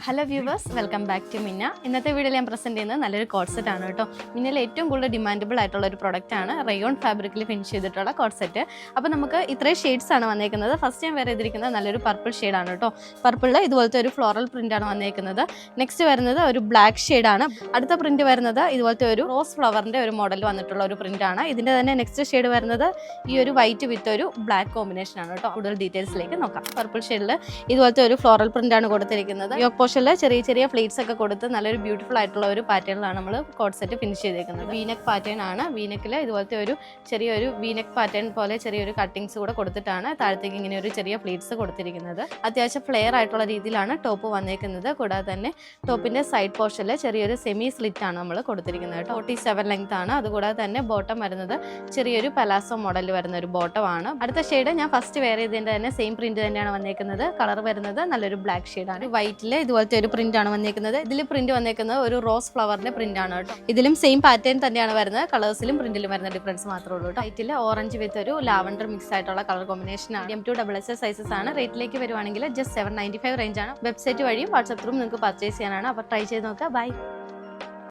Hello viewers, welcome back to Minna. ഇന്നത്തെ വീഡിയോയിൽ ഞാൻ പ്രസൻറ്റ് ചെയ്യുന്നത് നല്ലൊരു കോഡ് സെറ്റ് ആണ് കേട്ടോ. മിന്നയിൽ ഏറ്റവും കൂടുതൽ ഡിമാൻഡബിൾ ആയിട്ടുള്ള ഒരു പ്രൊഡക്റ്റ് ആണ് റയോൺ ഫാബ്രിക്കിൽ ഫിനിഷ് ചെയ്തിട്ടുള്ള കോഡ് സെറ്റ്. അപ്പോൾ നമുക്ക് ഇത്രയും ഷെയ്ഡ്സ് ആണ് വന്നേക്കുന്നത്. ഫസ്റ്റ് ഞാൻ വേറെ ചെയ്തിരിക്കുന്നത് നല്ലൊരു പർപ്പിൾ ഷെയ്ഡാണ് കേട്ടോ. പർപ്പിളിൽ ഇതുപോലത്തെ ഒരു ഫ്ലോറൽ പ്രിൻ്റ് ആണ് വന്നേക്കുന്നത്. നെക്സ്റ്റ് വരുന്നത് ഒരു ബ്ലാക്ക് ഷെയ്ഡാണ്. അടുത്ത പ്രിൻറ്റ് വരുന്നത് ഇതുപോലത്തെ ഒരു റോസ് ഫ്ലവറിൻ്റെ ഒരു മോഡൽ വന്നിട്ടുള്ള ഒരു പ്രിൻ്റ് ആണ്. ഇതിൻ്റെ തന്നെ നെക്സ്റ്റ് ഷെയ്ഡ് വരുന്നത് ഈ ഒരു വൈറ്റ് വിത്ത് ഒരു ബ്ലാക്ക് കോമ്പിനേഷൻ ആണ് കേട്ടോ. കൂടുതൽ ഡീറ്റെയിൽസിലേക്ക് നോക്കാം. പർപ്പിൾ ഷെയ്ഡിൽ ഇതുപോലത്തെ ഒരു ഫ്ലോറൽ പ്രിൻ്റ് ആണ് കൊടുത്തിരിക്കുന്നത്. ചെറിയ ചെറിയ പ്ലേറ്റ്സ് ഒക്കെ കൊടുത്ത് നല്ലൊരു ബ്യൂട്ടിഫുൾ ആയിട്ടുള്ള ഒരു പാറ്റേണിലാണ് നമ്മൾ കോഡ് സെറ്റ് ഫിനിഷ് ചെയ്തേക്കുന്നത്. വീനെക്ക് പാറ്റേൺ ആണ്. വീനെക്കിൽ ഇതുപോലത്തെ ഒരു ചെറിയൊരു വീനെക്ക് പാറ്റേൺ പോലെ ചെറിയൊരു കട്ടിങ്സ് കൂടെ കൊടുത്തിട്ടാണ് താഴത്തേക്ക് ഇങ്ങനെ ഒരു ചെറിയ പ്ലേറ്റ്സ് കൊടുത്തിരിക്കുന്നത്. അത്യാവശ്യം ഫ്ലെയർ ആയിട്ടുള്ള രീതിയിലാണ് ടോപ്പ് വന്നേക്കുന്നത്. കൂടാതെ തന്നെ ടോപ്പിന്റെ സൈഡ് പോർഷനിൽ ചെറിയൊരു സെമി സ്ലിറ്റ് ആണ് നമ്മൾ കൊടുത്തിരിക്കുന്നത്. 47 ലെങ്ത് ആണ്. അതുകൂടാതെ തന്നെ ബോട്ടം വരുന്നത് ചെറിയൊരു പലാസോ മോഡലിൽ വരുന്ന ഒരു ബോട്ടം ആണ്. അടുത്ത ഷെയ്ഡ് ഞാൻ ഫസ്റ്റ് വെയർ ചെയ്തതിന്റെ തന്നെ സെയിം പ്രിന്റ് തന്നെയാണ് വന്നേക്കുന്നത്. കളർ വരുന്നത് നല്ലൊരു ബ്ലാക്ക് ഷെയ്ഡാണ്. വൈറ്റിൽ ഇതുപോലത്തെ ഒരു പ്രിന്റ് ആണ് വന്നേക്കുന്നത്. ഇതിൽ പ്രിന്റ് വന്നേക്കുന്നത് ഒരു റോസ് ഫ്ലവറിന്റെ പ്രിന്റ് ആണ് കേട്ടോ. ഇതിലും സെയിം പാറ്റേൺ തന്നെയാണ് വരുന്നത്. കളേഴ്സിലും പ്രിന്റിലും വരുന്ന ഡിഫറൻസ് മാത്രമേ ഉള്ളൂ. വൈറ്റിൽ ഓറഞ്ച് വിത്ത് ഒരു ലാവൻഡർ മിക്സ് ആയിട്ടുള്ള കളർ കോമ്പിനേഷൻ ആണ്. M2 XS സൈസസ് ആണ്. റേറ്റിലേക്ക് വരുവാണെങ്കിൽ ജസ്റ്റ് 795 റേഞ്ച് ആണ്. വെബ്സൈറ്റ് വഴിയും വാട്സ്ആപ്പ് ത്രൂവും നിങ്ങൾക്ക് പർച്ചേസ് ചെയ്യാനാണ്. അപ്പോൾ ട്രൈ ചെയ്ത് നോക്കുക. ബൈ.